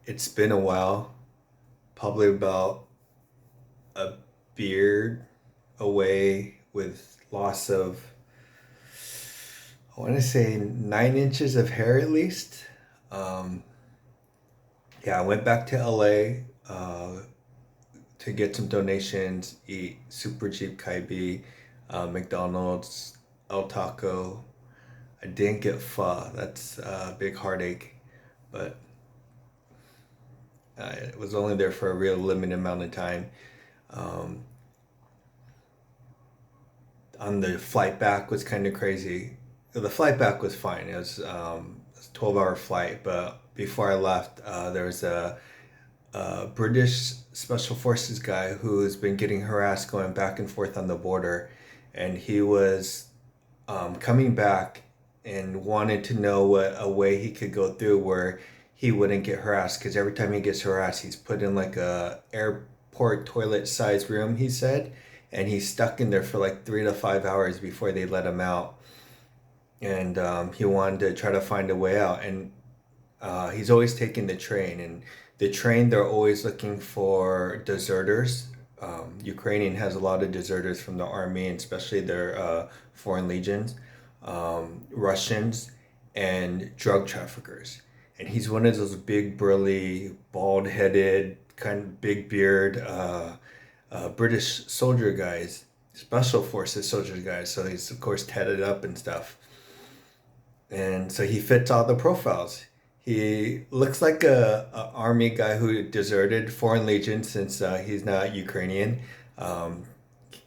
It's been a while, probably about a beard away with loss of, I want to say 9 inches of hair at least. Um, yeah, I went back to LA to get some donations, eat super cheap Kaibi, McDonald's, El Taco. I didn't get pho. That's a big heartache, but I was only there for a real limited amount of time. Um, on the flight back was kind of crazy. The flight back was fine. It was a 12-hour flight, but before I left, there was a British Special Forces guy who's been getting harassed going back and forth on the border, and he was coming back and wanted to know what a way he could go through where he wouldn't get harassed because every time he gets harassed, he's put in like a airport toilet size room. He said, and he's stuck in there for like 3 to 5 hours before they let him out. And he wanted to try to find a way out. And he's always taking the train, and the train they're always looking for deserters. Ukrainian has a lot of deserters from the army, and especially their foreign legions, Russians, and drug traffickers. And he's one of those big, burly, bald-headed, kind of big beard British soldier guys, special forces soldier guys. So he's of course tatted up and stuff, and so he fits all the profiles. He looks like a army guy who deserted Foreign Legion since he's not Ukrainian. Um,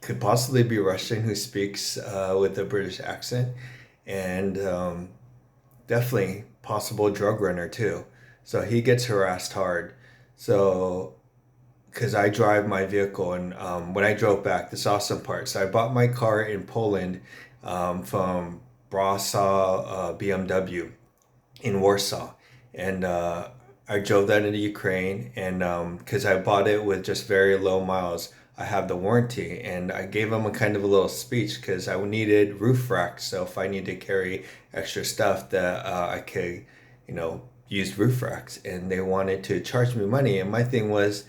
could possibly be Russian who speaks with a British accent, and definitely possible drug runner too. So he gets harassed hard. So because I drive my vehicle, and when I drove back, this awesome part. So I bought my car in Poland from Brasa BMW in Warsaw, and I drove that into Ukraine, and because I bought it with just very low miles, I have the warranty, and I gave them a kind of a little speech because I needed roof racks, so if I need to carry extra stuff that I could, use roof racks, and they wanted to charge me money, and my thing was,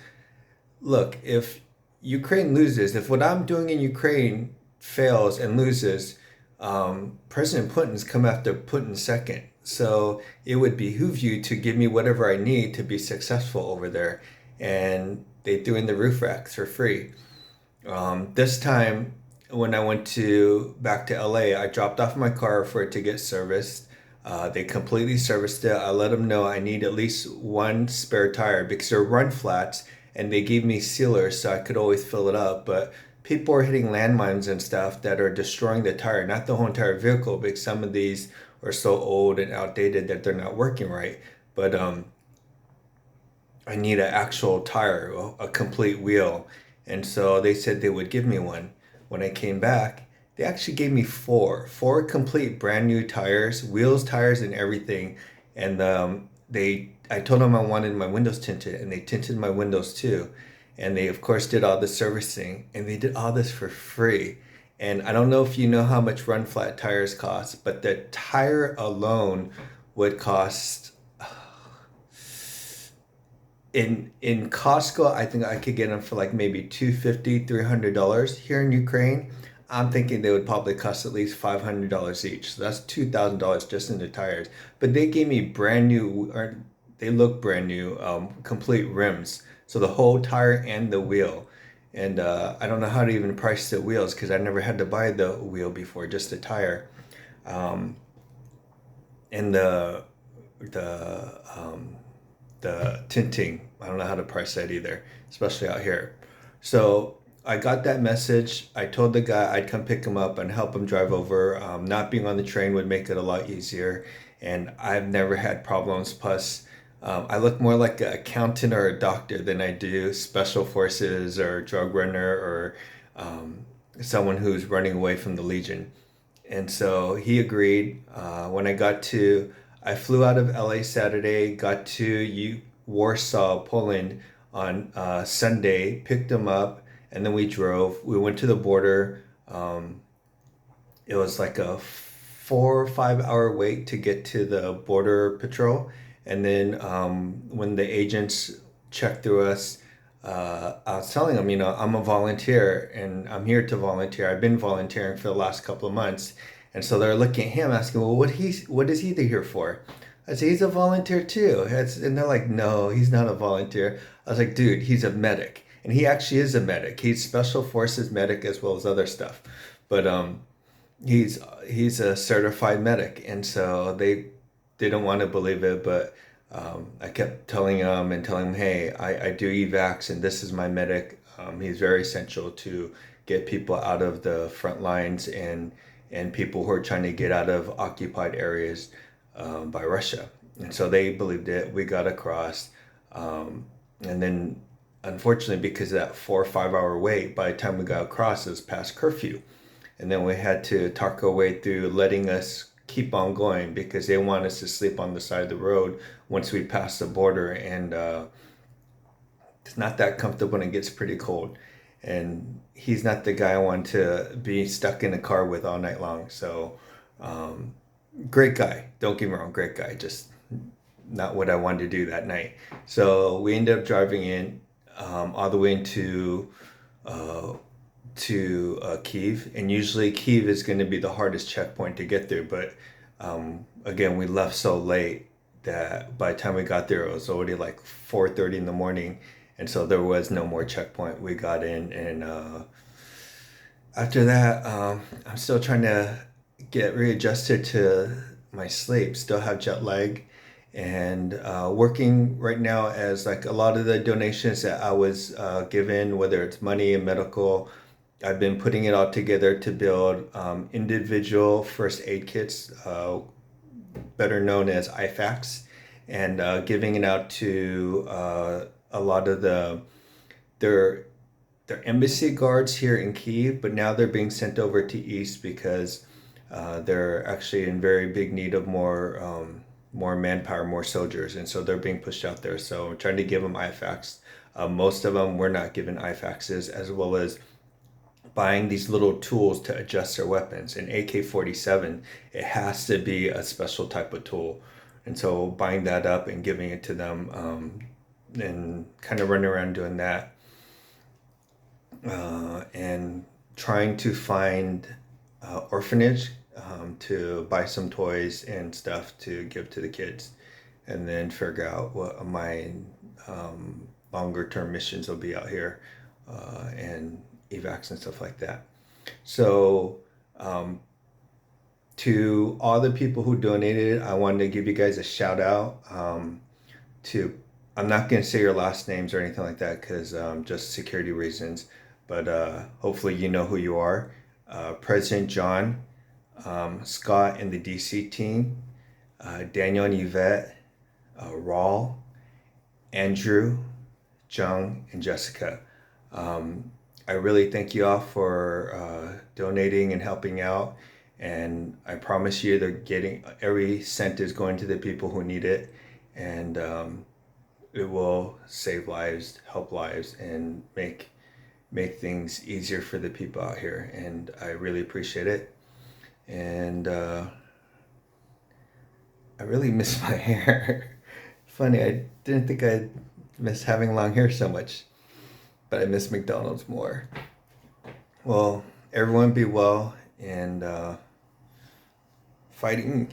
look, if Ukraine loses, if what I'm doing in Ukraine fails and loses, President Putin's come after Putin second. So it would behoove you to give me whatever I need to be successful over there. And they threw in the roof racks for free. This time, when I went to back to LA, I dropped off my car for it to get serviced. They completely serviced it. I let them know I need at least one spare tire because they're run flats, and they gave me sealers so I could always fill it up. But people are hitting landmines and stuff that are destroying the tire, not the whole entire vehicle, because some of these are so old and outdated that they're not working right. But I need an actual tire, a complete wheel. And so they said they would give me one. When I came back, they actually gave me four complete brand new tires, wheels, tires, and everything. And I told them I wanted my windows tinted, and they tinted my windows too. And they, of course, did all the servicing, and they did all this for free. And I don't know if you know how much run flat tires cost, but the tire alone would cost in Costco, I think I could get them for like maybe 250, $300. Here in Ukraine, I'm thinking they would probably cost at least $500 each. So that's $2,000 just in the tires. But they gave me brand new, or they look brand new, complete rims. So the whole tire and the wheel. And I don't know how to even price the wheels because I never had to buy the wheel before, just the tire. Um, and the the tinting. I don't know how to price that either, especially out here. So I got that message. I told the guy I'd come pick him up and help him drive over. Not being on the train would make it a lot easier, and I've never had problems. Plus, I look more like an accountant or a doctor than I do special forces or drug runner or someone who's running away from the Legion. And so he agreed. I flew out of LA Saturday, got to Warsaw, Poland on Sunday, picked him up, and then we drove. We went to the border. It was like a 4 or 5 hour wait to get to the border patrol. And then when the agents checked through us, I was telling them, I'm a volunteer and I'm here to volunteer. I've been volunteering for the last couple of months. And so they're looking at him asking, well, what is he here for? I said, he's a volunteer too. And they're like, no, he's not a volunteer. I was like, dude, he's a medic. And he actually is a medic. He's special forces medic as well as other stuff. But he's a certified medic. And so they didn't want to believe it, but I kept telling him, hey, I do evacs and this is my medic. He's very essential to get people out of the front lines and people who are trying to get out of occupied areas by Russia. And so they believed it. We got across. And then, unfortunately, because of that 4 or 5 hour wait, by the time we got across, it was past curfew. And then we had to talk our way through letting us keep on going because they want us to sleep on the side of the road once we pass the border. And it's not that comfortable and it gets pretty cold. And he's not the guy I want to be stuck in a car with all night long. So, great guy. Don't get me wrong, great guy. Just not what I wanted to do that night. So we ended up driving in all the way into Kiev, and usually Kiev is going to be the hardest checkpoint to get through. But again, we left so late that by the time we got there, it was already like 4:30 in the morning, and so there was no more checkpoint. We got in, and after that, I'm still trying to get readjusted to my sleep. Still have jet lag, and working right now as like a lot of the donations that I was given, whether it's money and medical. I've been putting it all together to build individual first aid kits, better known as IFACs, and giving it out to a lot of their embassy guards here in Kyiv, but now they're being sent over to East because they're actually in very big need of more manpower, more soldiers, and so they're being pushed out there. So I'm trying to give them IFACs. Most of them were not given IFACs, as well as buying these little tools to adjust their weapons. An AK-47, it has to be a special type of tool. And so buying that up and giving it to them and kind of running around doing that and trying to find orphanage to buy some toys and stuff to give to the kids and then figure out what my longer term missions will be out here and evacs and stuff like that. So to all the people who donated, I wanted to give you guys a shout out to, I'm not going to say your last names or anything like that because just security reasons, but hopefully you know who you are. President John, Scott and the DC team, Daniel and Yvette, Raul, Andrew, Jung, and Jessica. I really thank you all for donating and helping out. And I promise you, they're getting every cent is going to the people who need it, and it will save lives, help lives, and make things easier for the people out here. And I really appreciate it. And I really miss my hair. Funny, I didn't think I'd miss having long hair so much, but I miss McDonald's more. Well, everyone be well and fighting